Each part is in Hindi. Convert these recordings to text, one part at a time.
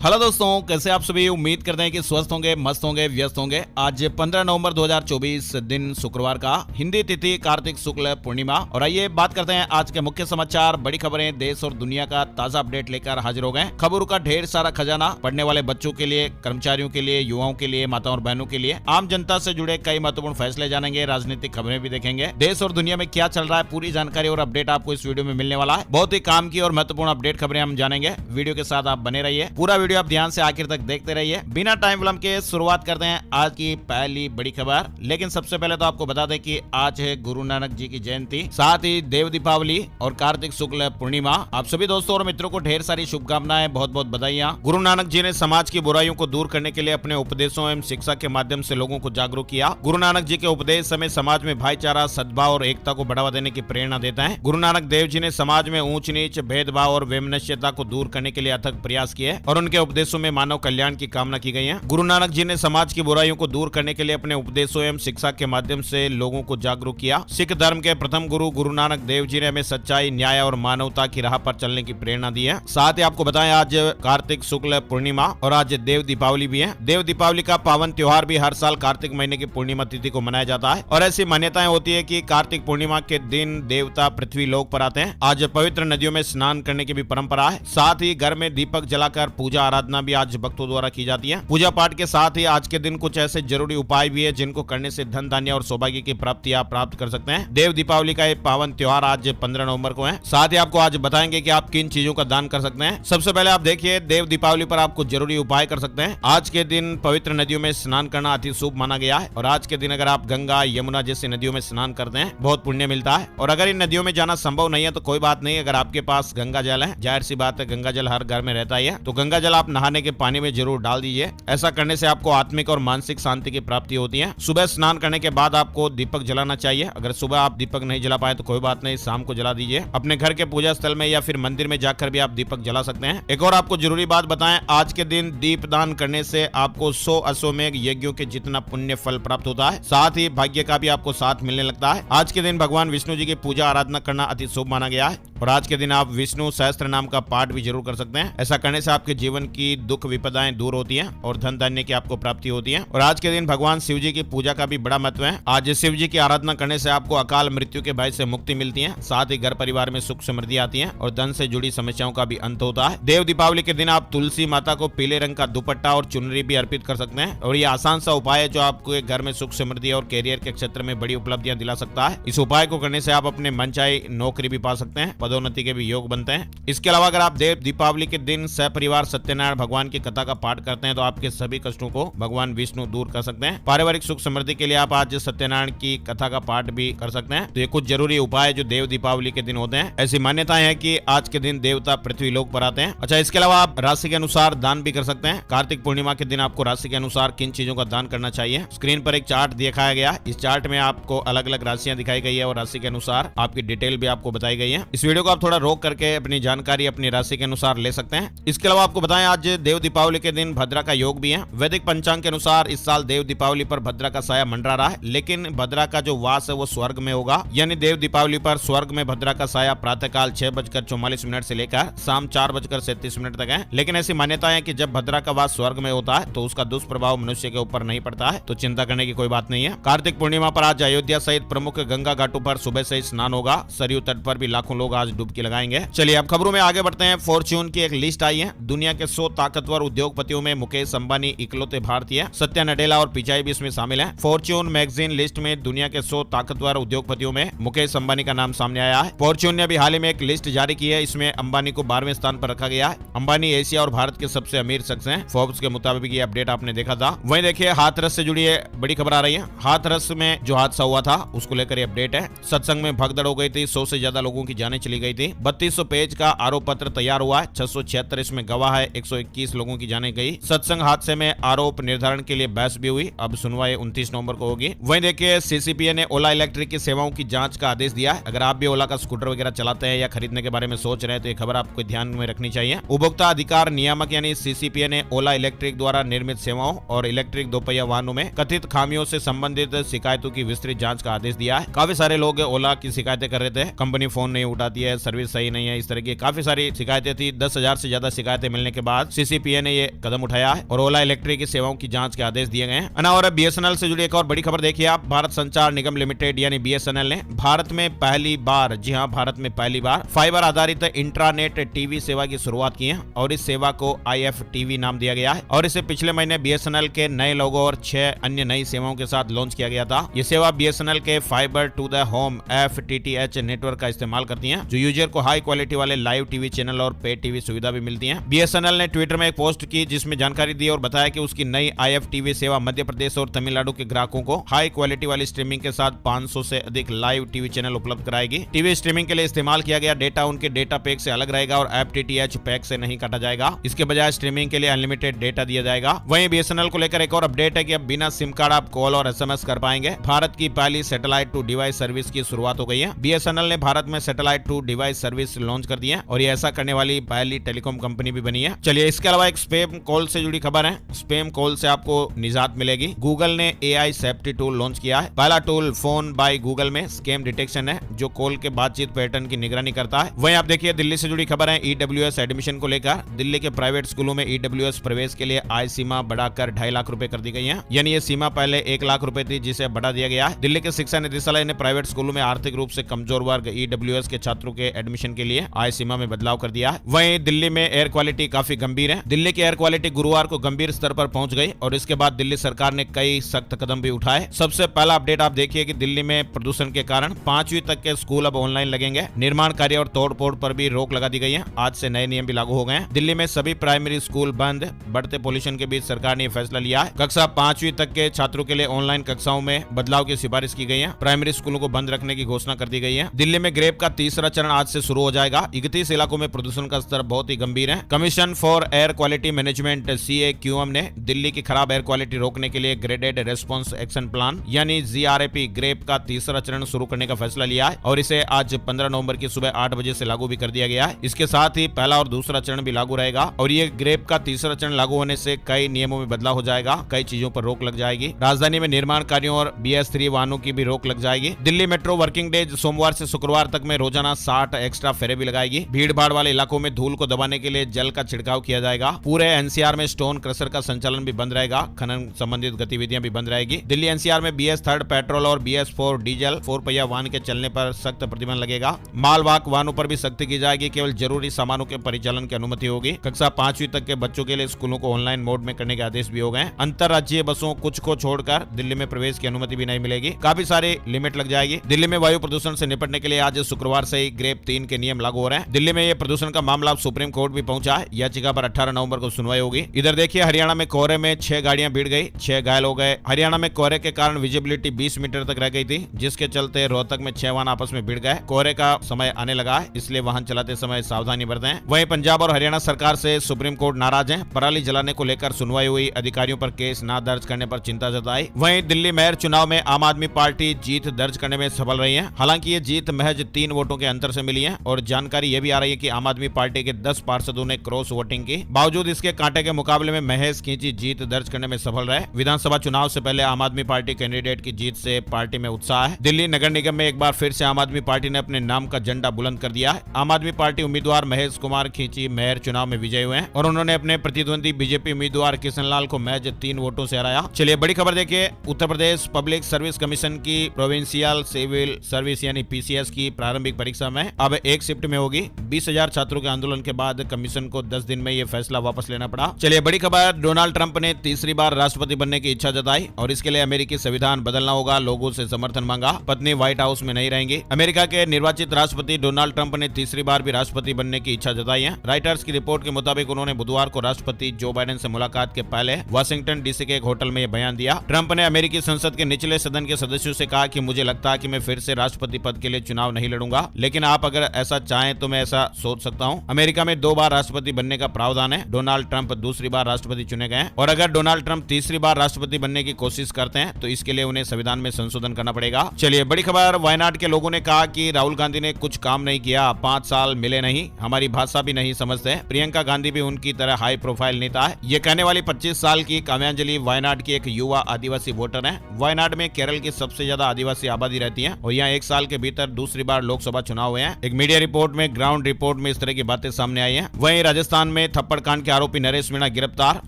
हेलो दोस्तों, कैसे आप सभी। उम्मीद करते हैं कि स्वस्थ होंगे, मस्त होंगे, व्यस्त होंगे। आज 15 नवंबर 2024 दिन शुक्रवार का, हिंदी तिथि कार्तिक शुक्ल पूर्णिमा। और आइए बात करते हैं आज के मुख्य समाचार, बड़ी खबरें, देश और दुनिया का ताजा अपडेट लेकर हाजिर हो गए। खबरों का ढेर सारा खजाना, पढ़ने वाले बच्चों के लिए, कर्मचारियों के लिए, युवाओं के लिए, माताओं और बहनों के लिए, आम जनता से जुड़े कई महत्वपूर्ण फैसले जानेंगे, राजनीतिक खबरें भी देखेंगे। देश और दुनिया में क्या चल रहा है, पूरी जानकारी और अपडेट आपको इस वीडियो में मिलने वाला है। बहुत ही काम की और महत्वपूर्ण अपडेट खबरें हम जानेंगे। वीडियो के साथ आप बने रहिए, पूरा वीडियो आप ध्यान से आखिर तक देखते रहिए। बिना टाइम विलंब के शुरुआत करते हैं आज की पहली बड़ी खबर। लेकिन सबसे पहले तो आपको बता दें कि आज है गुरु नानक जी की जयंती, साथ ही देव दीपावली और कार्तिक शुक्ल पूर्णिमा। आप सभी दोस्तों और मित्रों को ढेर सारी शुभकामनाएं, बहुत बहुत बधाइयां। गुरु नानक जी ने समाज की बुराइयों को दूर करने के लिए अपने उपदेशों एवं शिक्षा के माध्यम से लोगों को जागरूक किया। गुरु नानक जी के उपदेश हमें समाज में भाईचारा, सद्भाव और एकता को बढ़ावा देने की प्रेरणा देता है। गुरु नानक देव जी ने समाज में ऊंच नीच, भेदभाव और वैमनस्यता को दूर करने के लिए अथक प्रयास किए और उनके उपदेशों में मानव कल्याण की कामना की गई है। गुरु नानक जी ने समाज की बुराइयों को दूर करने के लिए अपने उपदेशों एवं शिक्षा के माध्यम से लोगों को जागरूक किया। सिख धर्म के प्रथम गुरु गुरु नानक देव जी ने हमें सच्चाई, न्याय और मानवता की राह पर चलने की प्रेरणा दी है। साथ ही आपको बताएं आज कार्तिक शुक्ल पूर्णिमा और आज देव दीपावली भी है। देव दीपावली का पावन त्योहार भी हर साल कार्तिक महीने की पूर्णिमा तिथि को मनाया जाता है और ऐसी मान्यताएं होती है कि कार्तिक पूर्णिमा के दिन देवता पृथ्वी लोक पर आते हैं। आज पवित्र नदियों में स्नान करने की भी परंपरा है। साथ ही घर में दीपक जलाकर पूजा आराधना भी आज भक्तों द्वारा की जाती है। पूजा पाठ के साथ ही आज के दिन कुछ ऐसे जरूरी उपाय भी है जिनको करने से धन धान्य और सौभाग्य की प्राप्ति आप प्राप्त कर सकते हैं। देव दीपावली का ये पावन त्योहार आज 15 नवंबर को है। साथ ही आपको आज बताएंगे कि आप किन चीजों का दान कर सकते हैं। सबसे पहले आप देखिए, देव दीपावली पर आप कुछ जरूरी उपाय कर सकते हैं। आज के दिन पवित्र नदियों में स्नान करना अति शुभ माना गया है और आज के दिन अगर आप गंगा, यमुना जैसी नदियों में स्नान करते हैं बहुत पुण्य मिलता है। और अगर इन नदियों में जाना संभव नहीं है तो कोई बात नहीं, अगर आपके पास गंगा जल है, जाहिर सी बात है गंगा जल हर घर में रहता ही है, तो गंगा जल आप नहाने के पानी में जरूर डाल दीजिए। ऐसा करने से आपको आत्मिक और मानसिक शांति की प्राप्ति होती है। सुबह स्नान करने के बाद आपको दीपक जलाना चाहिए। अगर सुबह आप दीपक नहीं जला पाए तो कोई बात नहीं, शाम को जला दीजिए। अपने घर के पूजा स्थल में या फिर मंदिर में जाकर भी आप दीपक जला सकते हैं। एक और आपको जरूरी बात बताएं, आज के दिन दीप दान करने से आपको 100 अश्वमेध यज्ञों के जितना पुण्य फल प्राप्त होता है। साथ ही भाग्य का भी आपको साथ मिलने लगता है। आज के दिन भगवान विष्णु जी की पूजा आराधना करना अति शुभ माना गया है और आज के दिन आप विष्णु सहस्त्र नाम का पाठ भी जरूर कर सकते हैं। ऐसा करने से आपके जीवन की दुख विपदाएं दूर होती है और धन धान्य की आपको प्राप्ति होती है। और आज के दिन भगवान शिव जी की पूजा का भी बड़ा महत्व है। आज शिव जी की आराधना करने से आपको अकाल मृत्यु के भय से मुक्ति मिलती है। साथ ही घर परिवार में सुख समृद्धि आती है और धन से जुड़ी समस्याओं का भी अंत होता है। देव दीपावली के दिन आप तुलसी माता को पीले रंग का दुपट्टा और चुनरी भी अर्पित कर सकते हैं और ये आसान सा उपाय है जो आपको घर में सुख समृद्धि और कैरियर के क्षेत्र में बड़ी उपलब्धियां दिला सकता है। इस उपाय को करने से आप अपने मनचाही नौकरी भी पा सकते हैं, पदोन्नति के भी योग बनते हैं। इसके अलावा अगर आप देव दीपावली के दिन सपरिवार सत्यनारायण भगवान की कथा का पाठ करते हैं तो आपके सभी कष्टों को भगवान विष्णु दूर कर सकते हैं। पारिवारिक सुख समृद्धि के लिए आप आज सत्यनारायण की कथा का पाठ भी कर सकते हैं। तो ये कुछ जरूरी उपाय जो देव दीपावली के दिन होते हैं। ऐसी मान्यताएं हैं कि आज के दिन देवता पृथ्वी लोक पर आते हैं। अच्छा, इसके अलावा आप राशि के अनुसार दान भी कर सकते हैं। कार्तिक पूर्णिमा के दिन आपको राशि के अनुसार किन चीजों का दान करना चाहिए, स्क्रीन पर एक चार्ट दिखाया गया। इस चार्ट में आपको अलग अलग राशियां दिखाई गई है और राशि के अनुसार आपकी डिटेल भी आपको बताई गई है। इस वीडियो को आप थोड़ा रोक करके अपनी जानकारी अपनी राशि के अनुसार ले सकते हैं। इसके अलावा आपको बताएं, आज देव दीपावली के दिन भद्रा का योग भी है। वैदिक पंचांग के अनुसार इस साल देव दीपावली पर भद्रा का साया मंडरा रहा है, लेकिन भद्रा का जो वास है वो स्वर्ग में होगा। यानी देव दीपावली पर स्वर्ग में भद्रा का साया प्रातःकाल 6:44 से लेकर शाम 4:37 तक है। लेकिन ऐसी मान्यता है कि जब भद्रा का वास स्वर्ग में होता है तो उसका दुष्प्रभाव मनुष्य के ऊपर नहीं पड़ता है, तो चिंता करने की कोई बात नहीं है। कार्तिक पूर्णिमा पर आज अयोध्या सहित प्रमुख गंगा घाटों पर सुबह से स्नान होगा। सरयू तट पर भी लाखों लोग आज डुबकी लगाएंगे। चलिए अब खबरों में आगे बढ़ते हैं। फॉर्च्यून की एक लिस्ट आई है। दुनिया के 100 ताकतवर उद्योगपतियों में मुकेश अंबानी इकलौते भारतीय, सत्या नडेला और पिचाई भी इसमें शामिल है। फॉर्च्यून मैगजीन लिस्ट में दुनिया के 100 ताकतवर उद्योगपतियों में मुकेश अंबानी का नाम सामने आया है। फॉर्च्यून ने अभी हाल ही में एक लिस्ट जारी की है। इसमें अंबानी को 12वें स्थान पर रखा गया है। अंबानी एशिया और भारत के सबसे अमीर शख्स हैं। फोर्ब्स के मुताबिक ये अपडेट आपने देखा था। वहीं देखिए, हाथरस से जुड़ी बड़ी खबर आ रही है। हाथरस में जो हादसा हुआ था उसको लेकर ये अपडेट है। सत्संग में भगदड़ हो गई थी, 100 से ज्यादा लोगों की जानें चली गई थी। 3200 पेज का आरोप पत्र तैयार हुआ है। 676 इसमें गवाह है, 121 लोगों की जानें गई। सत्संग हादसे में आरोप निर्धारण के लिए बहस भी हुई। अब सुनवाई 29 नवंबर को होगी। वहीं देखिए, सीसीपीए ने ओला इलेक्ट्रिक की सेवाओं की जांच का आदेश दिया है। अगर आप भी ओला का स्कूटर वगैरह चलाते हैं या खरीदने के बारे में सोच रहे हैं तो ये खबर आपको ध्यान में रखनी चाहिए। उपभोक्ता अधिकार नियामक यानी सीसीपीए ने ओला इलेक्ट्रिक द्वारा निर्मित सेवाओं और इलेक्ट्रिक दोपहिया वाहनों में कथित खामियों से संबंधित शिकायतों की विस्तृत जांच का आदेश दिया है। काफी सारे लोग ओला की शिकायतें कर रहे थे, कंपनी फोन नहीं उठाती है, सर्विस सही नहीं है, इस तरह की काफी सारी शिकायतें थी। 10,000 से ज्यादा शिकायतें मिलने के बाद सीसीपीए ने ये कदम उठाया है और ओला इलेक्ट्रिक की सेवाओं की जांच के आदेश दिए गए हैं। और बीएसएनएल से जुड़ी एक और बड़ी खबर देखिए आप। भारत संचार निगम लिमिटेड यानी बीएसएनएल ने भारत में पहली बार, जी हां, भारत में पहली बार फाइबर आधारित इंट्रानेट टीवी सेवा की शुरुआत की है और इस सेवा को IFTV नाम दिया गया है और इसे पिछले महीने बीएसएनएल के नए लोगो और 6 अन्य नई सेवाओं के साथ लॉन्च किया गया था। ये सेवा बीएसएनएल के fibre to the home FTTH network का इस्तेमाल करती है, जो यूजर को हाई क्वालिटी वाले लाइव टीवी चैनल और पे टीवी सुविधा भी मिलती है। बीएसएनएल ने ट्विटर में एक पोस्ट की जिसमें जानकारी दी और बताया कि उसकी नई IFTV सेवा मध्य प्रदेश और तमिलनाडु के ग्राहकों को हाई क्वालिटी वाली स्ट्रीमिंग के साथ 500 से अधिक लाइव टीवी चैनल उपलब्ध कराएगी। टीवी स्ट्रीमिंग के लिए इस्तेमाल किया गया डेटा उनके डेटा पैक से अलग रहेगा और FTTH पैक से नहीं काटा जाएगा। इसके बजाय स्ट्रीमिंग के लिए अनलिमिटेड डेटा दिया जाएगा। वहीं बीएसएनएल को लेकर एक और अपडेट है कि अब बिना सिम कार्ड आप कॉल और SMS कर पाएंगे। भारत की पहली सैटेलाइट टू डिवाइस सर्विस की शुरुआत हो गई है। बीएसएनएल ने भारत में satellite to device service launch कर दी है और ये ऐसा करने वाली पहली टेलीकॉम कंपनी भी बनी है। चलिए, इसके अलावा एक स्पैम कॉल से जुड़ी खबर है। स्पैम कॉल से आपको निजात मिलेगी। गूगल ने AI सेफ्टी टूल लॉन्च किया है। पहला टूल फोन बाय गूगल में स्कैम डिटेक्शन है, जो कॉल के बातचीत पैटर्न की निगरानी करता है। वहीं आप देखिए, दिल्ली से जुड़ी खबर है EWS एडमिशन को लेकर। दिल्ली के प्राइवेट स्कूलों में EWS प्रवेश के लिए आय सीमा बढ़ाकर 2.5 लाख रुपए कर दी गई है। यानी ये सीमा पहले 1 लाख रुपए थी, जिसे बढ़ा दिया गया है। दिल्ली के शिक्षा निदेशालय ने प्राइवेट स्कूलों में आर्थिक रूप से कमजोर वर्ग EWS के छात्रों के एडमिशन के लिए आय सीमा में बदलाव कर दिया है। वहीं दिल्ली में एयर क्वालिटी काफी गंभीर है। दिल्ली की एयर क्वालिटी गुरुवार को गंभीर स्तर पर पहुंच गई और इसके बाद दिल्ली सरकार ने कई सख्त कदम भी उठाए। सबसे पहला अपडेट आप देखिए कि दिल्ली में प्रदूषण के कारण 5वीं तक के स्कूल अब ऑनलाइन लगेंगे। निर्माण कार्य और तोड़फोड़ पर भी रोक लगा दी गई है। आज से नए नियम भी लागू हो गए हैं। दिल्ली में सभी प्राइमरी स्कूल बंद। बढ़ते पोल्यूशन के बीच सरकार ने फैसला लिया है। कक्षा 5वीं तक के छात्रों के लिए ऑनलाइन कक्षाओं में बदलाव की सिफारिश की गई है। प्राइमरी स्कूलों को बंद रखने की घोषणा कर दी गई है। दिल्ली में ग्रेप का तीसरा चरण आज से शुरू हो जाएगा। 31 इलाकों में प्रदूषण का स्तर बहुत ही गंभीर है। Commission for air quality management CAQM ने दिल्ली की खराब एयर क्वालिटी रोकने के लिए ग्रेडेड रेस्पॉन्स एक्शन प्लान यानी GRAP ग्रेप का तीसरा चरण शुरू करने का फैसला लिया है और इसे आज 15 नवंबर की सुबह 8 बजे से लागू भी कर दिया गया है। इसके साथ ही पहला और दूसरा चरण भी लागू रहेगा और ये ग्रेप का तीसरा चरण लागू होने से कई नियमों में बदलाव हो जाएगा। कई चीजों पर रोक लग जाएगी। राजधानी में निर्माण कार्यों और BS3 वाहनों की भी रोक लग जाएगी। दिल्ली मेट्रो वर्किंग डेज सोमवार से शुक्रवार तक में रोजाना 60 एक्स्ट्रा फेरे भी लगाएगी। भीड़ भाड़ वाले इलाकों में धूल को दबाने के लिए जल का छिड़काव किया जाएगा। पूरे NCR में स्टोन क्रशर का संचालन भी बंद रहेगा। खनन संबंधित गतिविधियां भी बंद रहेगी। दिल्ली NCR में BS3 पेट्रोल और BS4 डीजल 4 पहिया वाहन के चलने पर सख्त प्रतिबंध लगेगा। मालवाहक वाहनों पर भी सख्ती की जाएगी। केवल जरूरी सामानों के परिचालन की अनुमति होगी। कक्षा 5वीं तक के बच्चों के लिए स्कूलों को ऑनलाइन मोड में करने के आदेश भी हो गए। अंतरराज्यीय बसों कुछ को छोड़कर दिल्ली में प्रवेश की अनुमति भी नहीं मिलेगी। काफी सारी लिमिट लग जाएगी। दिल्ली में वायु प्रदूषण से निपटने के लिए आज शुक्रवार से ही ग्रेप 3 के नियम लागू हो रहे हैं। दिल्ली में ये प्रदूषण का मामला अब सुप्रीम कोर्ट भी पहुंचा है। याचिका पर 18 नवंबर को सुनवाई होगी। इधर देखिए, हरियाणा में कोहरे में 6 गाड़ियां भिड़ गई, 6 घायल हो गए। हरियाणा में कोहरे के कारण विजिबिलिटी 20 मीटर तक रह गई थी, जिसके चलते रोहतक में 6 वाहन आपस में भिड़ गए। कोहरे का समय आने लगा है, इसलिए वाहन चलाते समय सावधानी बरतें। वहीं पंजाब और हरियाणा सरकार से सुप्रीम कोर्ट नाराज है। पराली जलाने को लेकर सुनवाई हुई। अधिकारियों पर केस न दर्ज करने पर चिंता जताई। वहीं दिल्ली मेयर चुनाव में आम आदमी पार्टी जीत दर्ज करने में सफल रही है। हालांकि ये जीत महज 3 वोटों के अंतर से मिली है और जानकारी ये भी आ रही है कि आम आदमी पार्टी के 10 पार्षदों ने क्रॉस वोटिंग की। बावजूद इसके कांटे के मुकाबले में महेश खींची जीत दर्ज करने में सफल रहे। विधानसभा चुनाव से पहले आम आदमी पार्टी कैंडिडेट की जीत से पार्टी में उत्साह है। दिल्ली नगर निगम में एक बार फिर से आम आदमी पार्टी ने अपने नाम का झंडा बुलंद कर दिया है। आम आदमी पार्टी उम्मीदवार महेश कुमार खींची मेयर चुनाव में विजयी हुए हैं और उन्होंने अपने प्रतिद्वंदी बीजेपी उम्मीदवार किशनलाल को महज 3 वोटों से हराया। चलिए, बड़ी खबर देखिए। Uttar Pradesh public service commission की प्रोविंशियल सिविल सर्विस यानी PCS की प्रारंभिक परीक्षा में अब एक शिफ्ट में होगी। 20,000 छात्रों के आंदोलन के बाद कमीशन को 10 दिन में यह फैसला वापस लेना पड़ा। चलिए, बड़ी खबर। डोनाल्ड ट्रंप ने तीसरी बार राष्ट्रपति बनने की इच्छा जताई और इसके लिए अमेरिकी संविधान बदलना होगा। लोगों से समर्थन मांगा। पत्नी व्हाइट हाउस में नहीं रहेंगी। अमेरिका के निर्वाचित राष्ट्रपति डोनाल्ड ट्रंप ने तीसरी बार भी राष्ट्रपति बनने की इच्छा जताई है। राइटर्स की रिपोर्ट के मुताबिक उन्होंने बुधवार को राष्ट्रपति जो बाइडेन से मुलाकात के पहले वाशिंगटन DC के एक होटल में यह बयान दिया। ट्रंप ने अमेरिकी संसद के निचले सदन के सदस्यों से कहा कि मुझे लगता है कि मैं फिर से राष्ट्रपति पद के लिए चुनाव नहीं लड़ूंगा, लेकिन आप अगर ऐसा चाहें तो मैं ऐसा सोच सकता हूं। अमेरिका में 2 बार राष्ट्रपति बनने का प्रावधान है। डोनाल्ड ट्रंप दूसरी बार राष्ट्रपति चुने गए और अगर डोनाल्ड ट्रंप तीसरी बार राष्ट्रपति बनने की कोशिश करते हैं तो इसके लिए उन्हें संविधान में संशोधन करना पड़ेगा। चलिए, बड़ी खबर। वायनाड के लोगों ने कहा कि राहुल गांधी ने कुछ काम नहीं किया, 5 साल मिले नहीं, हमारी भाषा भी नहीं समझते। प्रियंका गांधी भी उनकी तरह हाई प्रोफाइल नेता है। ये कहने वाली 25 साल की काव्यांजलि वायनाड की एक युवा आदिवासी वोटर है। वायनाड में केरल की सबसे ज्यादा आदिवासी आबादी रहती है और यहाँ 1 साल के भीतर दूसरी बार लोकसभा चुनाव हुए हैं। एक मीडिया रिपोर्ट में ग्राउंड रिपोर्ट में इस तरह की बातें सामने आई हैं। वहीं राजस्थान में में थप्पड़ कांड के आरोपी नरेश मीणा गिरफ्तार,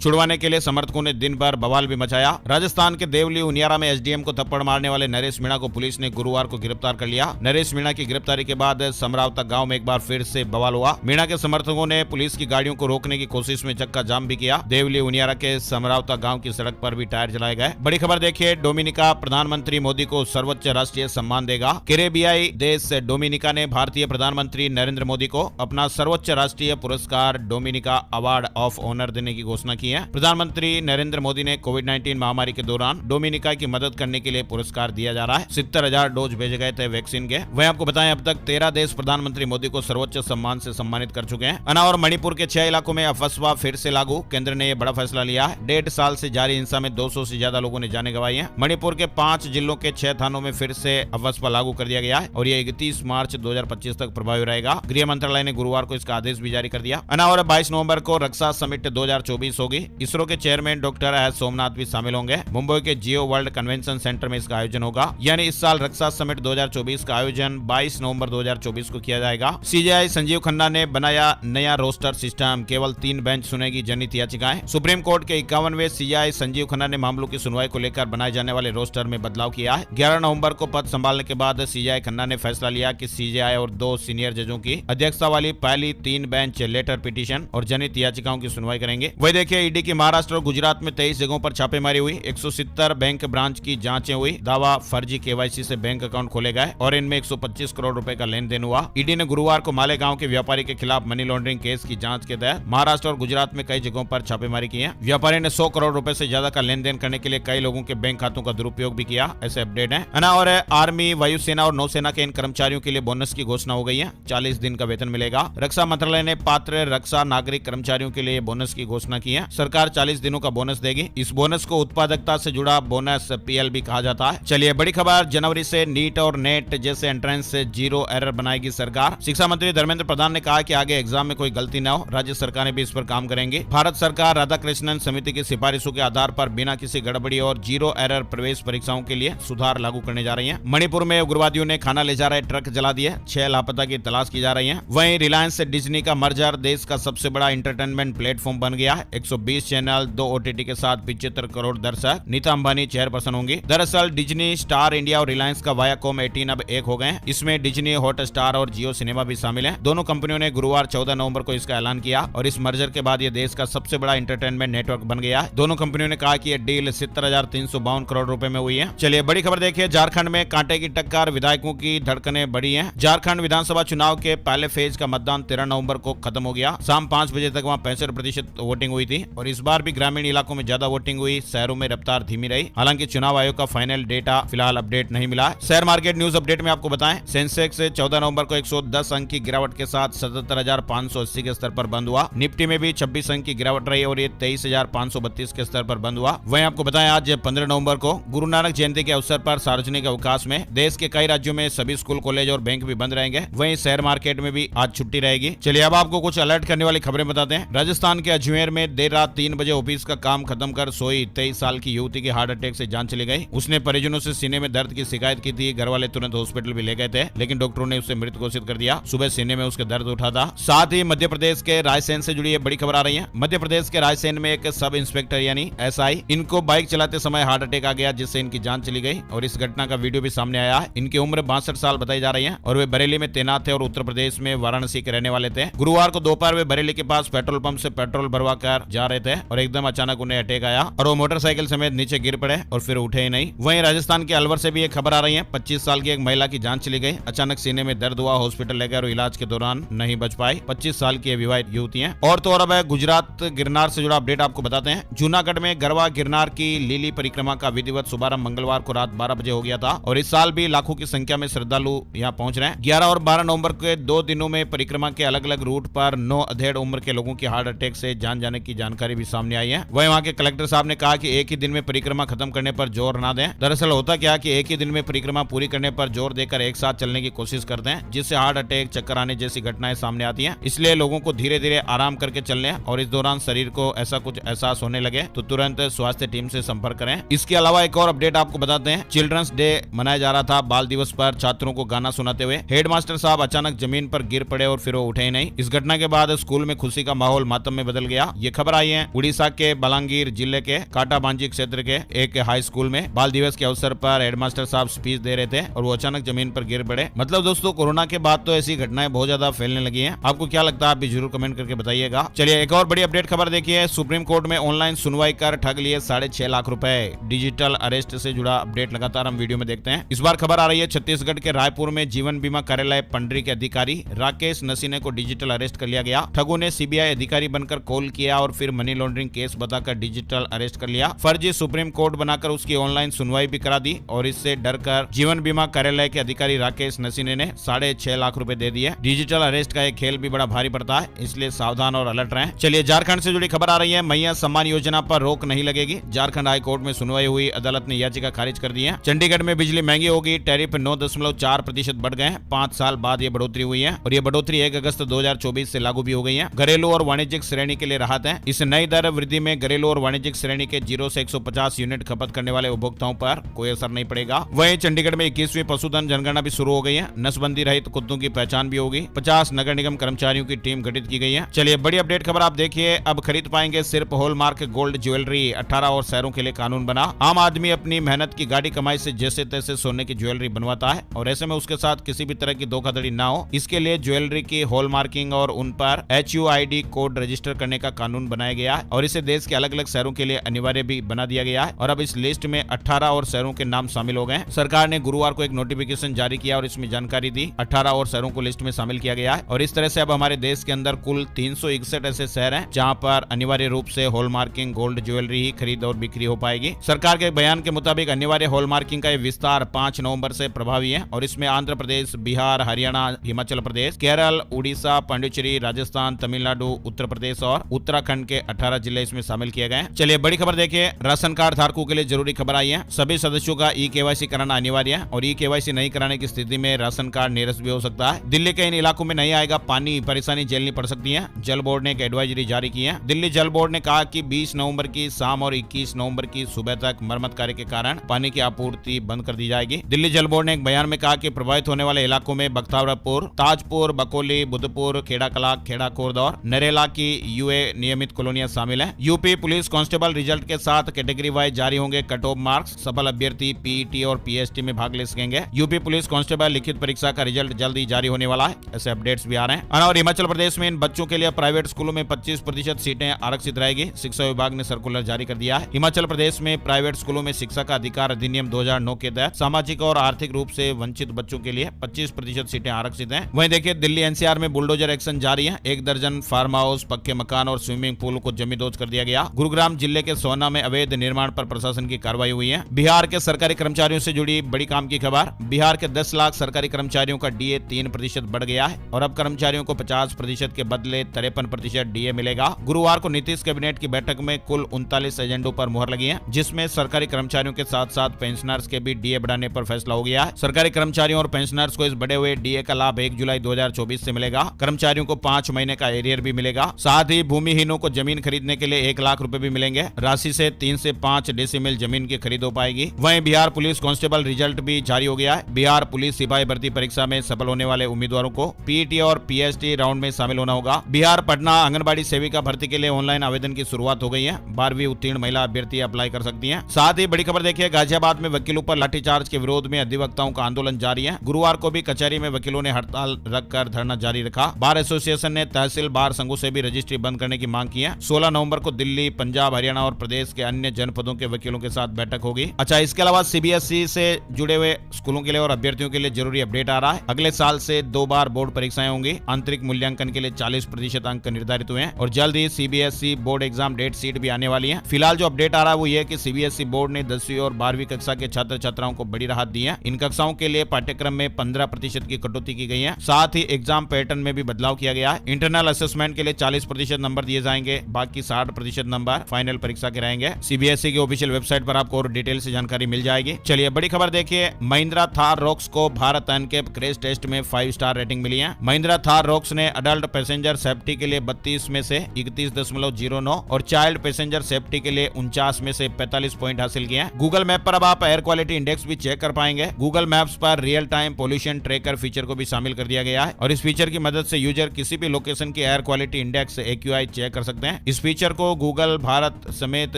छुड़वाने के लिए समर्थकों ने दिन भर बवाल भी मचाया। राजस्थान के देवली उनियारा में एसडीएम को थप्पड़ मारने वाले नरेश मीणा को पुलिस ने गुरुवार को गिरफ्तार कर लिया। नरेश मीणा की गिरफ्तारी के बाद समरावता गांव में एक बार फिर से बवाल हुआ। मीणा के समर्थकों ने पुलिस की गाड़ियों को रोकने की कोशिश में चक्का जाम भी किया। देवली उनियारा के समरावता गांव की सड़क पर भी टायर जलाए गए। बड़ी खबर देखिए, डोमिनिका प्रधानमंत्री मोदी को सर्वोच्च राष्ट्रीय सम्मान देगा। कैरेबियाई देश डोमिनिका ने भारतीय प्रधानमंत्री नरेंद्र मोदी को अपना सर्वोच्च राष्ट्रीय पुरस्कार डोमिनिका अवार्ड ऑफ ऑनर देने की घोषणा की है। प्रधानमंत्री नरेंद्र मोदी ने कोविड-19 महामारी के दौरान डोमिनिका की मदद करने के लिए पुरस्कार दिया जा रहा है। 70,000 डोज भेजे गए थे वैक्सीन के। वहीं आपको बताएं, अब तक 13 देश प्रधानमंत्री मोदी को सर्वोच्च सम्मान से सम्मानित कर चुके हैं। और मणिपुर के 6 इलाकों में अफस्पा फिर से लागू, केंद्र ने यह बड़ा फैसला लिया है। 1.5 साल से जारी हिंसा में 200 से ज्यादा लोगों ने जाने गंवाई है। मणिपुर के 5 जिलों के 6 थानों में फिर से अफस्पा लागू कर दिया गया है और यह 31 मार्च 2025 तक प्रभावी रहेगा। गृह मंत्रालय ने गुरुवार को इसका आदेश भी जारी कर दिया। और 22 नवंबर को रक्षा समिट 2024 होगी। इसरो के चेयरमैन डॉक्टर एस सोमनाथ भी शामिल होंगे। मुंबई के जियो वर्ल्ड कन्वेंशन सेंटर में इसका आयोजन होगा। यानी इस साल रक्षा समिट 2024 का आयोजन 22 नवंबर 2024 को किया जाएगा। सीजेआई संजीव खन्ना ने बनाया नया रोस्टर सिस्टम, केवल 3 बेंच सुनेगी जनहित याचिकाएं। सुप्रीम कोर्ट के 51वें सीजेआई संजीव खन्ना ने मामलों की सुनवाई को लेकर बनाए जाने वाले रोस्टर में बदलाव किया है। 11 नवंबर को पद संभालने के बाद सीजेआई खन्ना ने फैसला लिया कि सीजेआई और 2 सीनियर जजों की अध्यक्षता वाली पहली 3 बेंच लेटर पिटीशन और जनहित याचिकाओं की सुनवाई करेंगे। वही देखिए, ईडी की महाराष्ट्र और गुजरात में 23 जगहों पर छापेमारी हुई। 170 बैंक ब्रांच की जांचें हुई। दावा फर्जी केवाईसी से बैंक अकाउंट खोले गए और इनमें 125 करोड़ रुपए का लेन देन हुआ। ईडी ने गुरुवार को मालेगांव के व्यापारी के खिलाफ मनी लॉन्ड्रिंग केस की जांच के तहत महाराष्ट्र और गुजरात में कई जगहों पर छापेमारी की है। व्यापारी ने 100 करोड़ रुपए से ज्यादा का लेन देन करने के लिए कई लोगों के बैंक खातों का दुरुपयोग भी किया, ऐसे अपडेट है। और आर्मी, वायुसेना और नौसेना के इन कर्मचारियों के लिए बोनस की घोषणा हो गई है। 40 दिन का वेतन मिलेगा। रक्षा मंत्रालय ने पात्र रक्षा नागरिक कर्मचारियों के लिए बोनस की घोषणा की है। सरकार 40 दिनों का बोनस देगी। इस बोनस को उत्पादकता से जुड़ा बोनस पीएल भी कहा जाता है। चलिए बड़ी खबर, जनवरी से नीट और नेट जैसे एंट्रेंस से 0 एरर बनाएगी सरकार। शिक्षा मंत्री धर्मेंद्र प्रधान ने कहा कि आगे एग्जाम में कोई गलती न हो। राज्य सरकारें भी इस पर काम करेंगी। भारत सरकार राधाकृष्णन समिति की सिफारिशों के आधार पर बिना किसी गड़बड़ी और 0 एरर प्रवेश परीक्षाओं के लिए सुधार लागू करने जा रही है। मणिपुर में उग्रवादियों ने खाना ले जा रहे ट्रक जला दिए। 6 लापता की तलाश की जा रही है। वहीं रिलायंस से डिज्नी का मर्जर देश का सबसे बड़ा एंटरटेनमेंट प्लेटफॉर्म बन गया है। 120 चैनल, 2 ओटीटी के साथ 75 करोड़ दर्शक। नीता अंबानी चेयरपर्सन होंगी। दरअसल डिज्नी, स्टार इंडिया और रिलायंस का वायाकॉम 18 अब एक हो गए हैं। इसमें डिज्नी, हॉटस्टार और जियो सिनेमा भी शामिल है। दोनों कंपनियों ने गुरुवार 14 नवंबर को इसका ऐलान किया और इस मर्जर के बाद ये देश का सबसे बड़ा एंटरटेनमेंट नेटवर्क बन गया है। दोनों कंपनियों ने कहा कि यह डील 70,352 करोड़ रुपए में हुई है। चलिए बड़ी खबर देखिए, झारखंड में कांटे की टक्कर, विधायकों की धड़कनें बढ़ी हैं। झारखंड विधानसभा चुनाव के पहले फेज का मतदान 13 नवंबर को खत्म हो गया। शाम 5 बजे तक वहां 65% वोटिंग हुई थी और इस बार भी ग्रामीण इलाकों में ज्यादा वोटिंग हुई। शहरों में रफ्तार धीमी रही। हालांकि चुनाव आयोग का फाइनल डेटा फिलहाल अपडेट नहीं मिला है। शेयर मार्केट न्यूज अपडेट में आपको बताएं, सेंसेक्स 14 नवंबर को 110 अंक की गिरावट के साथ 77,580 के स्तर पर बंद हुआ। निफ्टी में भी 26 अंक की गिरावट रही और ये 23,532 के स्तर पर बंद हुआ। वहीं आपको बताएं, आज 15 नवंबर को गुरु नानक जयंती के अवसर पर सार्वजनिक अवकाश में देश के कई राज्यों में सभी स्कूल, कॉलेज और बैंक भी बंद रहेंगे। वहीं शेयर मार्केट में भी आज छुट्टी रहेगी। चलिए अब आपको कुछ अलर्ट करने वाली खबरें बताते हैं। राजस्थान के अजमेर में देर रात 3 बजे ऑफिस का काम खत्म कर सोई 23 साल की युवती की हार्ट अटैक से जान चली गई। उसने परिजनों से सीने में दर्द की शिकायत की थी। घर वाले तुरंत हॉस्पिटल भी ले गए थे, लेकिन डॉक्टरों ने उसे मृत घोषित कर दिया। सुबह सीने में उसके दर्द उठा था। साथ ही मध्य प्रदेश के रायसेन से जुड़ी बड़ी खबर आ रही है। मध्य प्रदेश के रायसेन में एक सब इंस्पेक्टर यानी एसआई, इनको बाइक चलाते समय हार्ट अटैक आ गया, जिससे इनकी जान चली गई और इस घटना का वीडियो भी सामने आया है। इनकी उम्र 62 साल बताई जा रही है और वे बरेली में तैनात थे और उत्तर प्रदेश में वाराणसी के रहने वाले थे। गुरुवार को दोपहर वे बरेली के पास पेट्रोल पंप से पेट्रोल भरवा कर जा रहे थे और एकदम अचानक उन्हें अटैक आया और वो मोटरसाइकिल समेत नीचे गिर पड़े और फिर उठे ही नहीं। वहीं राजस्थान के अलवर से भी एक खबर आ रही है। 25 साल की एक महिला की जान चली गई। अचानक सीने में दर्द हुआ, हॉस्पिटल ले गए और इलाज के दौरान नहीं बच पाई। 25 साल की विवाहित युवती है। और तो और अब गुजरात गिरनार से जुड़ा अपडेट आपको बताते हैं। जूनागढ़ में गरवा गिरनार की लीली परिक्रमा का विधिवत शुभारंभ मंगलवार को रात 12 बजे हो गया था और इस साल भी लाखों की संख्या में श्रद्धालु यहाँ पहुंच रहे हैं। 11 और 12 नवंबर के 2 दिनों में परिक्रमा के अलग अलग रूट पर 9 अधेड़ उम्र के लोगों की हार्ट अटैक से जान जाने की जानकारी भी सामने आई है। वहीं वहाँ के कलेक्टर साहब ने कहा कि एक ही दिन में परिक्रमा खत्म करने पर जोर ना दें। दरअसल होता क्या कि एक ही दिन में परिक्रमा पूरी करने पर जोर देकर एक साथ चलने की कोशिश करते हैं, जिससे हार्ट अटैक, चक्कर आने जैसी घटनाएं सामने आती हैं। इसलिए लोगों को धीरे धीरे आराम करके चलने और इस दौरान शरीर को ऐसा कुछ एहसास होने लगे तो तुरंत स्वास्थ्य टीम से संपर्क करें। इसके अलावा एक और अपडेट आपको बताते हैं। चिल्ड्रंस डे मनाया जा रहा था। बाल दिवस पर छात्रों को गाना सुनाते हुए हेडमास्टर साहब अचानक जमीन पर गिर पड़े और फिर वो उठे ही नहीं। इस घटना के बाद स्कूल में में खुशी का माहौल मातम में बदल गया। ये खबर आई है उड़ीसा के बलांगीर जिले के काटाबांजी क्षेत्र के एक हाई स्कूल में बाल दिवस के अवसर पर हेडमास्टर साहब स्पीच दे रहे थे और वो अचानक जमीन पर गिर पड़े। मतलब दोस्तों, कोरोना के बाद तो ऐसी घटनाएं बहुत ज्यादा फैलने लगी हैं। आपको क्या लगता है, आप भी जरूर कमेंट करके बताइएगा। चलिए एक और बड़ी अपडेट खबर देखिए। सुप्रीम कोर्ट में ऑनलाइन सुनवाई कर ठग लिए 6.5 लाख रुपए। डिजिटल अरेस्ट से जुड़ा अपडेट लगातार हम वीडियो में देखते हैं। इस बार खबर आ रही है छत्तीसगढ़ के रायपुर में जीवन बीमा कार्यालय पंडरी के अधिकारी राकेश नसीने को डिजिटल अरेस्ट कर लिया गया। ठगों ने सीबीआई अधिकारी बनकर कॉल किया और फिर मनी लॉन्ड्रिंग केस बताकर डिजिटल अरेस्ट कर लिया। फर्जी सुप्रीम कोर्ट बनाकर उसकी ऑनलाइन सुनवाई भी करा दी और इससे डरकर जीवन बीमा कार्यालय के अधिकारी राकेश नसीने ने 6.5 लाख रुपए दे दिए। डिजिटल अरेस्ट का एक खेल भी बड़ा भारी पड़ता है, इसलिए सावधान और अलर्ट रहें। चलिए झारखंड से जुड़ी खबर आ रही है। मैया सम्मान योजना पर रोक नहीं लगेगी। झारखंड हाई कोर्ट में सुनवाई हुई, अदालत ने याचिका खारिज कर दी है। चंडीगढ़ में बिजली महंगी होगी, टैरिफ 9.4% बढ़ गए। 5 साल बाद ये बढ़ोतरी हुई है और ये बढ़ोतरी 1 अगस्त 2024 से लागू भी हो गई है। घरेलू और वाणिज्यिक श्रेणी के लिए राहत है। इस नई दर वृद्धि में घरेलू और वाणिज्यिक श्रेणी के 0 से 150 यूनिट खपत करने वाले उपभोक्ताओं पर कोई असर नहीं पड़ेगा। वहीं चंडीगढ़ में 21वीं पशुधन जनगणना भी शुरू हो गई है। नसबंदी रहित कुत्तों की पहचान भी होगी। 50 नगर निगम कर्मचारियों की टीम गठित की गई है। चलिए बड़ी अपडेट खबर आप देखिए। अब खरीद पाएंगे सिर्फ हॉलमार्क गोल्ड ज्वेलरी। 18 और शहरों के लिए कानून बना। आम आदमी अपनी मेहनत की गाड़ी कमाई से जैसे तैसे सोने की ज्वेलरी बनवाता है और ऐसे में उसके साथ किसी भी तरह की धोखाधड़ी ना हो, इसके लिए ज्वेलरी की हॉलमार्किंग और उन पर HUID कोड रजिस्टर करने का कानून बनाया गया है और इसे देश के अलग अलग शहरों के लिए अनिवार्य भी बना दिया गया है। और अब इस लिस्ट में 18 और शहरों के नाम शामिल हो गए। सरकार ने गुरुवार को एक नोटिफिकेशन जारी किया और इसमें जानकारी दी। 18 और शहरों को लिस्ट में शामिल किया गया है और इस तरह से अब हमारे देश के अंदर कुल 361 ऐसे शहर हैं जहां पर अनिवार्य रूप से हॉलमार्किंग गोल्ड ज्वेलरी ही खरीद और बिक्री हो पाएगी। सरकार के बयान के मुताबिक अनिवार्य हॉलमार्किंग का विस्तार 5 नवंबर से प्रभावी है और इसमें आंध्र प्रदेश, बिहार, हरियाणा, हिमाचल प्रदेश, केरल, उड़ीसा, पांडिचेरी, राजस्थान, तमिलनाडु, उत्तर प्रदेश और उत्तराखंड के 18 जिले इसमें शामिल किए गए। चलिए बड़ी खबर देखिए। राशन कार्ड धारकों के लिए जरूरी खबर आई है। सभी सदस्यों का E-KYC कराना अनिवार्य है और E-KYC नहीं कराने की स्थिति में राशन कार्ड निरस्त भी हो सकता है। दिल्ली के इन इलाकों में नहीं आएगा पानी, परेशानी झेलनी पड़ सकती है। जल बोर्ड ने एक एडवाइजरी जारी की है। दिल्ली जल बोर्ड ने कहा कि 20 नवंबर की शाम और 21 नवंबर की सुबह तक मरम्मत कार्य के कारण पानी की आपूर्ति बंद कर दी जाएगी। दिल्ली जल बोर्ड ने एक बयान में कहा कि प्रभावित होने वाले इलाकों में बख्तावरपुर, ताजपुर, बकोली, बुद्धपुर, खेड़ा खेड़ा खुर्द और नरेला की UA नियमित कॉलोनियां शामिल हैं। यूपी पुलिस कांस्टेबल रिजल्ट के साथ कैटेगरी वाइज जारी होंगे कट ऑफ मार्क्स। सफल अभ्यर्थी PET और PST में भाग ले सकेंगे। यूपी पुलिस कांस्टेबल लिखित परीक्षा का रिजल्ट जल्द ही जारी होने वाला है। ऐसे अपडेट्स भी आ रहे हैं। और हिमाचल प्रदेश में इन बच्चों के लिए प्राइवेट स्कूलों में 25% सीटें आरक्षित रहेगी। शिक्षा विभाग ने सर्कुलर जारी कर दिया है। हिमाचल प्रदेश में प्राइवेट स्कूलों में शिक्षा का अधिकार अधिनियम 2009 के तहत सामाजिक और आर्थिक रूप से वंचित बच्चों के लिए 25% सीटें आरक्षित हैं। वहीं देखिए दिल्ली NCR में बुलडोजर एक्शन जारी है। 1 दर्जन फार्म हाउस, पक्के मकान और स्विमिंग पूल को जमींदोज कर दिया गया। गुरुग्राम जिले के सोना में अवैध निर्माण पर प्रशासन की कार्रवाई हुई है। बिहार के सरकारी कर्मचारियों से जुड़ी बड़ी काम की खबर। बिहार के 10 लाख सरकारी कर्मचारियों का DA 3% बढ़ गया है और अब कर्मचारियों को 50% के बदले 53% DA मिलेगा। गुरुवार को नीतीश कैबिनेट की बैठक में कुल 39 एजेंडों पर मुहर लगी है, जिसमें सरकारी कर्मचारियों के साथ साथ पेंशनर्स के भी DA बढ़ाने पर फैसला हो गया है। सरकारी कर्मचारियों और पेंशनर्स को इस बढ़े हुए DA का लाभ 1 जुलाई 2024 से मिलेगा। कर्मचारियों को 5 महीने का एरियर भी मिलेगा। साथ ही भूमिहीनों को जमीन खरीदने के लिए 1 लाख रुपए भी मिलेंगे। राशि से 3 से 5 डेसिमल जमीन की खरीद हो पाएगी। वहीं बिहार पुलिस कांस्टेबल रिजल्ट भी जारी हो गया है। बिहार पुलिस सिपाही भर्ती परीक्षा में सफल होने वाले उम्मीदवारों को PET और PST राउंड में शामिल होना होगा। बिहार पटना आंगनबाड़ी सेविका भर्ती के लिए ऑनलाइन आवेदन की शुरुआत हो गई है। 12वीं उत्तीर्ण महिला अभ्यर्थी अप्लाई कर सकती हैं। साथ ही बड़ी खबर देखिए। गाजियाबाद में वकीलों पर लाठीचार्ज के विरोध में अधिवक्ताओं का आंदोलन जारी है। गुरुवार को भी कचहरी में वकीलों ने हड़ताल रखकर धरना जारी रखा। बार एसोसिएशन ने तहसील बार संघों से भी रजिस्ट्री बंद करने की मांग की है। 16 नवंबर को दिल्ली, पंजाब, हरियाणा और प्रदेश के अन्य जनपदों के वकीलों के साथ बैठक होगी। अच्छा, इसके अलावा CBSE से जुड़े हुए स्कूलों के लिए और अभ्यर्थियों के लिए जरूरी अपडेट आ रहा है। अगले साल से 2 बार बोर्ड परीक्षाएं होंगी। आंतरिक मूल्यांकन के लिए 40% अंक निर्धारित हुए हैं और जल्द ही CBSE board exam date sheet भी आने वाली है। फिलहाल जो अपडेट आ रहा है वो ये कि CBSE बोर्ड ने 10वीं और 12वीं कक्षा के छात्र छात्राओं को बड़ी राहत दी है। इन कक्षाओं के लिए पाठ्यक्रम में 15% की कटौती की गई है। साथ ही एग्जाम पैटर्न में भी बदलाव किया गया है। इंटरनल असेसमेंट के लिए 40% नंबर दिए जाएंगे, बाकी 60% नंबर फाइनल परीक्षा के रहेंगे। CBSE की ऑफिशियल वेबसाइट पर आपको और डिटेल से जानकारी मिल जाएगी। चलिए बड़ी खबर देखिए। महिंद्रा थार रॉक्स को भारत एनकैप क्रैश टेस्ट में 5 स्टार रेटिंग मिली है। महिंद्रा थार रॉक्स ने अडल्ट पैसेंजर सेफ्टी के लिए 32 में से 31.09 और चाइल्ड पैसेंजर सेफ्टी के लिए 49 में से 45 पॉइंट हासिल किए हैं। गूगल मैप पर अब आप एयर क्वालिटी इंडेक्स भी चेक कर पाएंगे। गूगल मैप्स पर real time pollution tracker feature को भी शामिल कर दिया गया है और इस फीचर की मदद से यूजर किसी भी लोकेशन की air quality index AQI check कर सकते हैं। इस फीचर को गूगल भारत समेत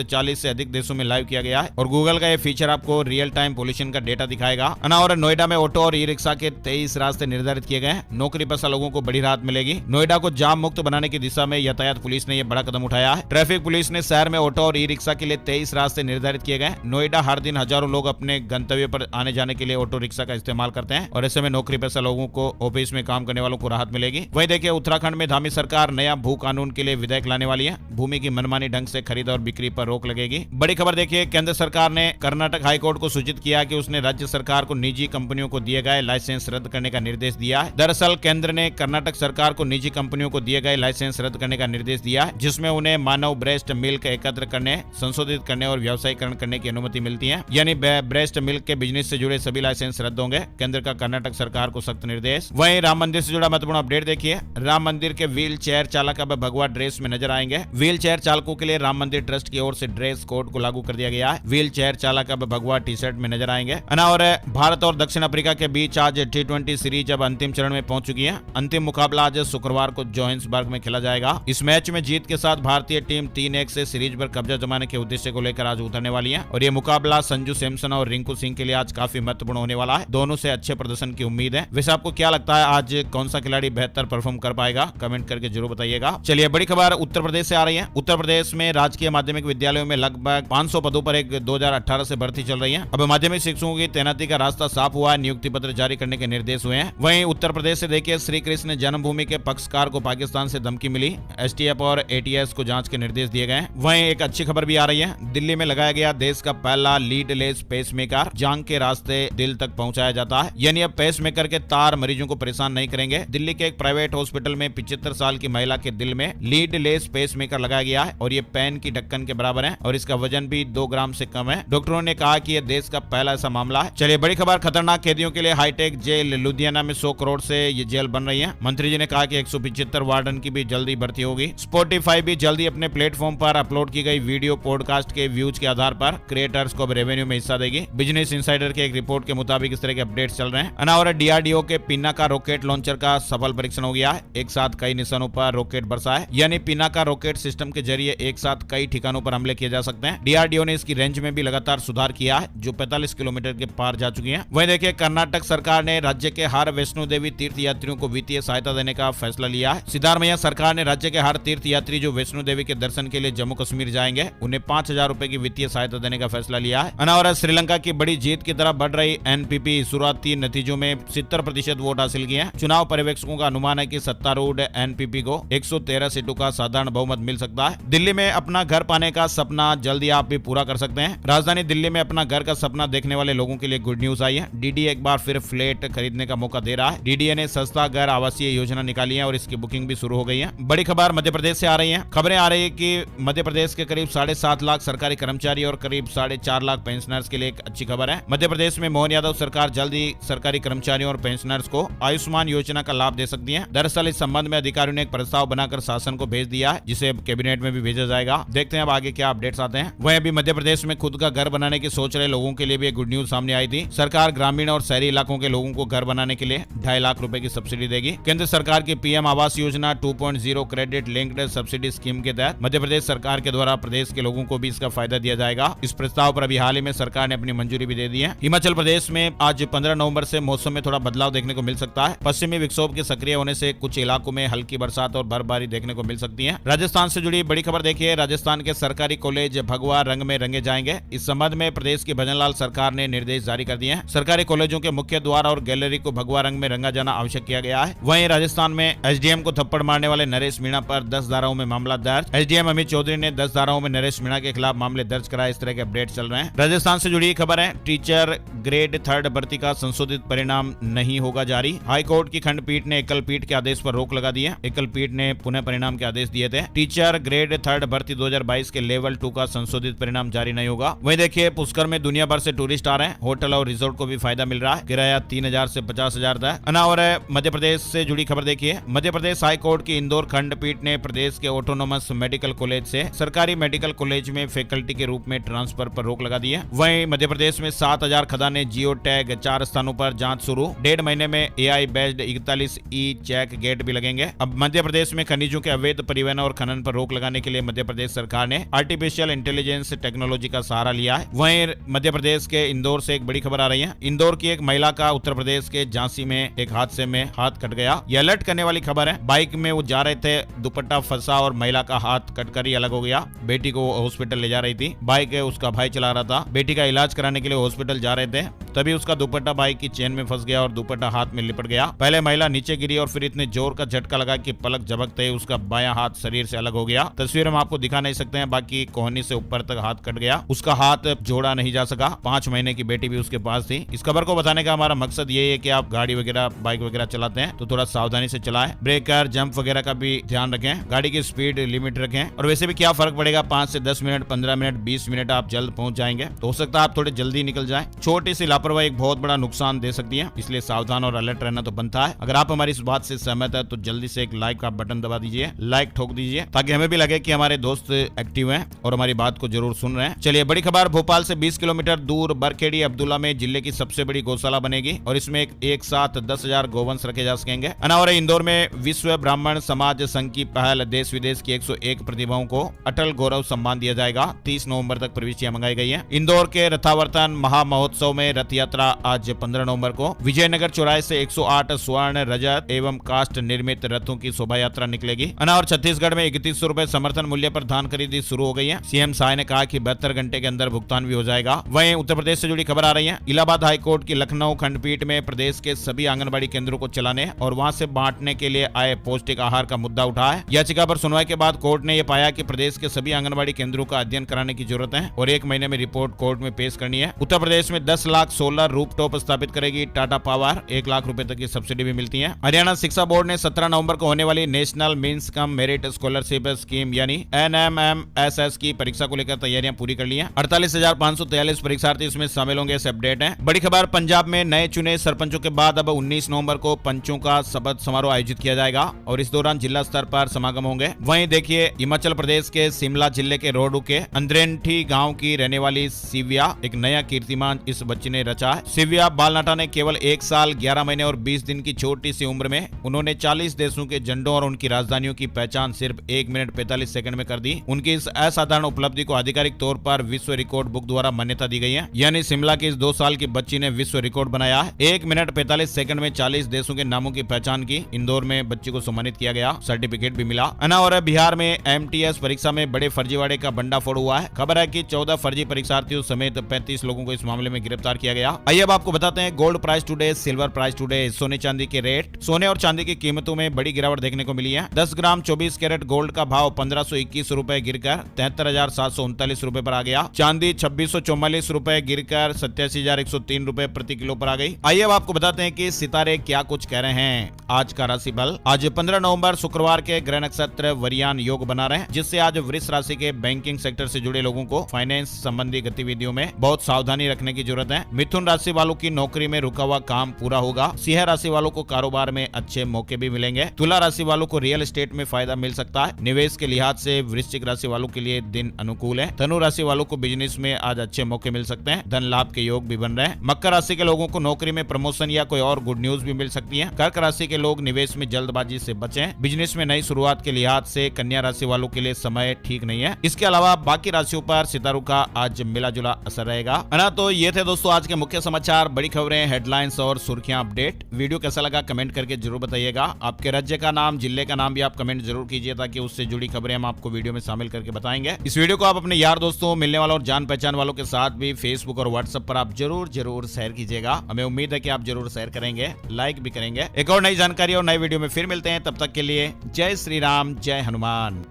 40 से अधिक देशों में लाइव किया गया है और गूगल का ये फीचर आपको रियल टाइम पोल्यूशन का डेटा दिखाएगा। और नोएडा में ऑटो और ई रिक्शा के 23 रास्ते निर्धारित किए गए हैं। नौकरी पेशा लोगों को बड़ी राहत मिलेगी। नोएडा को जाम मुक्त बनाने की दिशा में यातायात पुलिस ने यह बड़ा कदम उठाया है। ट्रैफिक पुलिस ने शहर में ऑटो और ई रिक्शा के लिए 23 रास्ते निर्धारित किए गए। नोएडा हर दिन हजारों लोग अपने गंतव्य पर आने जाने के लिए ऑटो रिक्शा का इस्तेमाल करते हैं और ऐसे में नौकरी पेशा लोगों को, ऑफिस में काम करने वालों को राहत मिलेगी। वहीं देखिए, उत्तराखंड में धामी सरकार नया भू कानून के लिए विधेयक लाने वाली है। भूमि की मनमानी ढंग से खरीद और बिक्री पर रोक लगेगी। बड़ी खबर देखिए, केंद्र सरकार ने कर्नाटक हाईकोर्ट को सूचित किया कि उसने राज्य सरकार को निजी कंपनियों को दिए गए लाइसेंस रद्द करने का निर्देश दिया है। दरअसल केंद्र ने कर्नाटक सरकार को निजी कंपनियों को दिए गए लाइसेंस रद्द करने का निर्देश दिया है, जिसमें उन्हें मानव ब्रेस्ट मिल्क एकत्र करने, संशोधित करने और व्यवसायीकरण करने की अनुमति मिलती है। यानी ब्रेस्ट मिल्क के बिजनेस से जुड़े सभी लाइसेंस रद्द होंगे। केंद्र का कर्नाटक सरकार को सख्त निर्देश। वहीं राम मंदिर से जुड़ा महत्वपूर्ण अपडेट देखिए, राम मंदिर के व्हील चेयर चालक अब भगवा ड्रेस में नजर आएंगे। व्हील चेयर चालकों के लिए राम मंदिर ट्रस्ट की ओर से ड्रेस कोड को लागू कर दिया गया है। व्हील चेयर चालक अब भगवा टी-शर्ट में नजर आएंगे। और भारत और दक्षिण अफ्रीका के बीच आज T20 सीरीज अब अंतिम चरण में पहुंच चुकी है। अंतिम मुकाबला आज शुक्रवार को जोहान्सबर्ग में खेला जाएगा। इस मैच में जीत के साथ भारतीय टीम 3-1 से सीरीज पर कब्जा जमाने के उद्देश्य को लेकर आज उतरने वाली है और ये मुकाबला संजू सैमसन और रिंकू सिंह के लिए आज काफी महत्वपूर्ण होने वाला है। दोनों से अच्छे प्रदर्शन की उम्मीद है। वैसे आपको क्या लगता है, आज कौन सा खिलाड़ी बेहतर परफॉर्म कर पाएगा? कमेंट करके जरूर बताइएगा। चलिए, बड़ी खबर उत्तर प्रदेश से आ रही है। उत्तर प्रदेश में राजकीय माध्यमिक विद्यालयों में लगभग 500 पदों पर एक 2018 से भर्ती चल रही है। अब माध्यमिक शिक्षकों की तैनाती का रास्ता साफ हुआ है। नियुक्ति पत्र जारी करने के निर्देश हुए हैं। वहीं उत्तर प्रदेश से देखिए, श्री कृष्ण जन्मभूमि के पक्षकार को पाकिस्तान से धमकी मिली। STF और ATS को जांच के निर्देश दिए गए। वहीं एक अच्छी खबर भी आ रही है। दिल्ली में लगाया गया देश का पहला लीडलेस पेसमेकर। जांग के रास्ते दिल तक पहुंचाया जाता है, यानी अब पेसमेकर के तार मरीजों को परेशान नहीं करेंगे। दिल्ली के एक प्राइवेट हॉस्पिटल में 75 साल की महिला के दिल में लीडलेस पेसमेकर लगाया गया है और ये पेन की ढक्कन के बराबर है और इसका वजन भी 2 ग्राम से कम है। डॉक्टरों ने कहा कि यह देश का पहला ऐसा मामला है। चलिए, बड़ी खबर, खतरनाक कैदियों के लिए हाईटेक जेल लुधियाना में 100 करोड़ से ये जेल बन रही है। मंत्री जी ने कहा कि 175 वार्डन की भी जल्दी भर्ती होगी। स्पॉटिफाई भी जल्दी अपने प्लेटफॉर्म पर अपलोड की गई वीडियो पॉडकास्ट के व्यूज के आधार पर क्रिएटर्स को अब रेवेन्यू में हिस्सा देगी। बिजनेस इंसाइडर के एक रिपोर्ट के मुताबिक इस तरह के अपडेट चल रहे हैं। और DRDO के पिनाका रॉकेट लॉन्चर का सफल परीक्षण हो गया है। एक साथ कई निशानों पर रॉकेट बरसा है, यानी पिनाका रॉकेट सिस्टम के जरिए एक साथ कई ठिकानों पर हमले किए जा सकते हैं। DRDO ने इसकी रेंज में भी लगातार सुधार किया है, जो 45 किलोमीटर के पार जा चुकी है। वहीं देखिए, कर्नाटक सरकार ने राज्य के हर वैष्णो देवी तीर्थ यात्रियों को वित्तीय सहायता देने का फैसला लिया है। सिद्धारमैया सरकार ने राज्य के हर तीर्थ यात्री जो वैष्णो देवी के दर्शन के लिए जम्मू कश्मीर जाएंगे, उन्हें 5,000 रुपए की वित्तीय सहायता देने का फैसला लिया है। और श्रीलंका की बड़ी जीत की तरफ बढ़ रही NPP शुरुआती नतीजों में 70% वोट हासिल किए हैं। चुनाव पर्यवेक्षकों का अनुमान है कि सत्तारूढ़ NPP को 113 सीटों का साधारण बहुमत मिल सकता है। दिल्ली में अपना घर पाने का सपना जल्दी आप भी पूरा कर सकते हैं। राजधानी दिल्ली में अपना घर का सपना देखने वाले लोगों के लिए गुड न्यूज आई है। DDA एक बार फिर फ्लैट खरीदने का मौका दे रहा है। DDA ने सस्ता घर आवासीय योजना निकाली है और इसकी बुकिंग भी शुरू हो गई है। बड़ी खबर मध्य प्रदेश से आ रही है। खबरें आ रही है कि मध्य प्रदेश के करीब 7.5 लाख सरकारी कर्मचारी और करीब 4.5 लाख पेंशनर्स के लिए एक अच्छी खबर है। मध्य प्रदेश में मोहन यादव सरकार जल्दी सरकारी कर्मचारियों और पेंशनर्स को आयुष्मान योजना का लाभ दे सकती है। दरअसल इस संबंध में अधिकारियों ने एक प्रस्ताव बनाकर शासन को भेज दिया है, जिसे कैबिनेट में भी भेजा जाएगा। देखते हैं अब आगे क्या अपडेट्स आते हैं। वहीं अभी मध्य प्रदेश में खुद का घर बनाने की सोच रहे लोगों के लिए भी एक गुड न्यूज सामने आई थी। सरकार ग्रामीण और शहरी इलाकों के लोगों को घर बनाने के लिए 2.5 लाख रुपए की सब्सिडी देगी। केंद्र सरकार की PM Awas Yojana 2.0 credit linked subsidy scheme के तहत मध्य प्रदेश सरकार के द्वारा प्रदेश के लोगों को भी इसका फायदा दिया जाएगा। इस प्रस्ताव पर अभी हाल ही में सरकार ने अपनी मंजूरी भी दे दी है। हिमाचल प्रदेश में आज 15 नवंबर से मौसम में थोड़ा बदलाव देखने को मिल सकता है। पश्चिमी विक्षोभ के सक्रिय होने से कुछ इलाकों में हल्की बरसात और बर्फबारी देखने को मिल सकती है। राजस्थान से जुड़ी बड़ी खबर देखिए, राजस्थान के सरकारी कॉलेज भगवा रंग में रंगे जाएंगे। इस संबंध में प्रदेश की भजनलाल सरकार ने निर्देश जारी कर दिए हैं। सरकारी कॉलेजों के मुख्य द्वार और गैलरी को भगवा रंग में रंगा जाना आवश्यक किया गया है। वहीं राजस्थान में SDM को थप्पड़ मारने वाले नरेश मीणा पर 10 धाराओं में मामला दर्ज। SDM अमित चौधरी ने 10 धाराओं में नरेश मीणा के खिलाफ मामले दर्ज कराए। इस तरह के अपडेट चल रहे हैं। राजस्थान से जुड़ी खबर है, टीचर ग्रेड 3 भर्ती का संशोधित परिणाम नहीं होगा जारी। हाईकोर्ट की खंडपीठ ने एकल पीठ के आदेश पर रोक लगा दी है। एकल पीठ ने पुनः परिणाम के आदेश दिए थे। टीचर ग्रेड 3 भर्ती 2022 के लेवल 2 का संशोधित परिणाम जारी नहीं होगा। वहीं देखिए, पुष्कर में दुनिया भर से टूरिस्ट आ रहे हैं। होटल और रिजोर्ट को भी फायदा मिल रहा है। किराया 3,000 से 50,000 था। और मध्य प्रदेश से जुड़ी खबर देखिए, मध्य प्रदेश हाईकोर्ट की इंदौर खंडपीठ ने प्रदेश के ऑटोनोमस मेडिकल कॉलेज से सरकारी मेडिकल कॉलेज में फैकल्टी के रूप में ट्रांसफर पर रोक लगा दी है। वहीं मध्य प्रदेश में 7,000 खदानें जियो टैग 4 स्थानों पर जांच शुरू। 1.5 महीने में AI बेस्ड 41 ई चेक गेट भी लगेंगे। अब मध्य प्रदेश में खनिजों के अवैध परिवहन और खनन पर रोक लगाने के लिए मध्य प्रदेश सरकार ने आर्टिफिशियल इंटेलिजेंस टेक्नोलॉजी का सहारा लिया है। वहीं मध्य प्रदेश के इंदौर से एक बड़ी खबर आ रही है। इंदौर की एक महिला का उत्तर प्रदेश के झांसी में एक हादसे में हाथ कट गया। यह अलर्ट करने वाली खबर है। बाइक में वो जा रहे थे, दुपट्टा फंसा और महिला का हाथ कटकर ही अलग हो गया। बेटी को हॉस्पिटल ले जा रही थी। बाइक उसका भाई चला रहा था। बेटी का इलाज कराने के लिए हॉस्पिटल जा रहे थे, तभी उसका दुपट्टा बाइक की चेन में फंस गया और दुपट्टा हाथ में लिपट गया। पहले महिला नीचे गिरी और फिर इतने जोर का झटका लगा कि पलक झपकते ही उसका बायां हाथ शरीर से अलग हो गया। तस्वीर हम आपको दिखा नहीं सकते हैं, बाकी कोहनी से ऊपर तक हाथ कट गया। उसका हाथ जोड़ा नहीं जा सका। 5 महीने की बेटी भी उसके पास थी। इस खबर को बताने का हमारा मकसद ये है कि आप गाड़ी वगैरह बाइक वगैरह चलाते हैं तो थोड़ा सावधानी से चलाएं। ब्रेकर जंप वगैरह का भी ध्यान रखें। गाड़ी की स्पीड लिमिट रखें। और वैसे भी क्या फर्क पड़ेगा, 5 से 10 मिनट, 15 मिनट, 20 मिनट आप जल्द पहुंच जाएंगे। तो हो सकता है आप थोड़े जल्दी निकल जाएं। छोटी सी लापरवाही एक बहुत बड़ा नुकसान दे सकती है, इसलिए सावधान और अलर्ट रहना तो बनता है। अगर आप हमारी इस बात से सहमत है तो जल्दी से एक लाइक का बटन दबा दीजिए, लाइक ठोक दीजिए, ताकि हमें भी लगे कि हमारे दोस्त एक्टिव हैं और हमारी बात को जरूर सुन रहे हैं। चलिए बड़ी खबर, भोपाल से 20 किलोमीटर दूर बरखेड़ी अब्दुल्ला में जिले की सबसे बड़ी गौशाला बनेगी और इसमें एक साथ 10,000 गोवंश रखे जा सकेंगे। अनावर इंदौर में विश्व ब्राह्मण समाज संघ की पहल देश विदेश की 101 प्रतिभाओं को अटल गौरव सम्मान दिया जाएगा। 30 नवंबर तक प्रविष्टियां मंगाई गई है। इंदौर के रथावर्तन महा महोत्सव में रथ यात्रा आज 15 नवंबर को विजयनगर चौराहे से 108 स्वर्ण, रजत एवं काष्ठ निर्मित रथों की शोभा यात्रा निकलेगी। और छत्तीसगढ़ में 3100 रुपए समर्थन मूल्य पर धान खरीदी शुरू हो गई है। सीएम शाह ने कहा कि 72 घंटे के अंदर भुगतान भी हो जाएगा। वहीं उत्तर प्रदेश से जुड़ी खबर आ रही है। इलाहाबाद हाईकोर्ट की लखनऊ खंडपीठ में प्रदेश के सभी आंगनबाड़ी केंद्रों को चलाने और वहां से बांटने के लिए आए पौष्टिक आहार का मुद्दा उठा है। याचिका पर सुनवाई के बाद कोर्ट ने यह पाया कि प्रदेश के सभी आंगनबाड़ी केंद्रों का अध्ययन कराने की जरूरत है और 1 महीने में रिपोर्ट कोर्ट में पेश करनी है। उत्तर प्रदेश में 10 लाख सोलर रूफटॉप स्थापित करेगी टाटा पावर। 1 लाख रुपए तक की सब्सिडी भी मिलती है। हरियाणा शिक्षा बोर्ड ने 17 नवंबर को होने वाली national means cum merit scholarship scheme यानी NMMSS की परीक्षा को लेकर तैयारियां पूरी कर ली हैं। 48,543 परीक्षार्थी इसमें शामिल होंगे। इस अपडेट है। बड़ी खबर, पंजाब में नए चुने सरपंचों के बाद अब 19 नवंबर को पंचों का शपथ समारोह आयोजित किया जाएगा और इस दौरान जिला स्तर पर समागम होंगे। वहीं देखिए, हिमाचल प्रदेश के शिमला जिले के रोहडू के अंद्रेंठी गांव की रहने वाली सिव्या एक नया कीर्तिमान इस बच्ची ने रचा है। सिव्या बालनाटा ने केवल 1 साल 11 महीने और 20 दिन की छोटी सी उम्र में उन्होंने 40 देशों के झंडों और उनकी राजधानियों की पहचान सिर्फ 1 मिनट 45 सेकंड में कर दी। उनकी इस असाधारण उपलब्धि को आधिकारिक तौर पर विश्व रिकॉर्ड बुक द्वारा मान्यता दी गई है। यानी शिमला की इस 2 साल की बच्ची ने विश्व रिकॉर्ड बनाया है। 1 मिनट 45 सेकंड में 40 देशों के नामों की पहचान की। इंदौर में बच्ची को सम्मानित किया गया, सर्टिफिकेट भी मिला। और बिहार में MTS परीक्षा में बड़े फर्जीवाड़े का भंडाफोड़ हुआ है। खबर है कि 14 फर्जी परीक्षार्थियों समेत 35 लोगों को इस मामले में गिरफ्तार किया गया। आइए अब आपको बताते हैं gold price today, silver price today, सोने चांदी के रेट। सोने और चांदी की कीमतों में बड़ी गिरावट देखने को मिली है। 10 ग्राम 24 कैरेट गोल्ड का भाव 1521 रुपए गिरकर 73,739 रुपए पर आ गया। चांदी 2644 रुपए गिरकर 87,103 रुपए प्रति किलो पर आ गई। आइए अब आपको बताते हैं कि सितारे क्या कुछ कह रहे हैं। आज का राशि बल, आज 15 नवंबर शुक्रवार के ग्रह नक्षत्र वरियान योग बना रहे हैं, जिससे आज वृष राशि के बैंकिंग सेक्टर से जुड़े लोगों को फाइनेंस संबंधी गतिविधियों में बहुत सावधानी रखने की जरूरत है। मिथुन राशि वालों की नौकरी में रुका हुआ काम पूरा होगा। सिंह राशि वालों को कारोबार में अच्छे मौके भी मिलेंगे। तुला राशि वालों को रियल एस्टेट में फायदा मिल सकता है। निवेश के लिहाज से वृश्चिक राशि वालों के लिए दिन अनुकूल है। धनु राशि वालों को बिजनेस में आज अच्छे मौके मिल सकते हैं। धन लाभ के योग भी बन रहे हैं। मकर राशि के लोगों को नौकरी में प्रमोशन या कोई और गुड न्यूज भी मिल सकती है। कर्क राशि के लोग निवेश में जल्दबाजी से बचें। बिजनेस में नई शुरुआत के लिहाज से कन्या राशि वालों के लिए समय ठीक नहीं है। इसके अलावा बाकी राशियों पर सितारों का आज मिला जुला असर रहेगा। तो ये थे दोस्तों आज के मुख्य समाचार, बड़ी खबरें, हेडलाइंस और सुर्खियां अपडेट। वीडियो कैसा लगा कमेंट करके जरूर बताइएगा। आपके राज्य का नाम, जिले का नाम भी आप कमेंट जरूर कीजिए, ताकि उससे जुड़ी खबरें हम आपको वीडियो में शामिल करके बताएंगे। इस वीडियो को आप अपने यार दोस्तों, मिलने वालों और जान पहचान वालों के साथ भी फेसबुक और व्हाट्सएप पर आप जरूर शेयर कीजिएगा। हमें उम्मीद है कि आप जरूर शेयर करेंगे, लाइक भी करेंगे। एक और नई जानकारी और नई वीडियो में फिर मिलते हैं। तब तक के लिए जय श्री राम, जय हनुमान।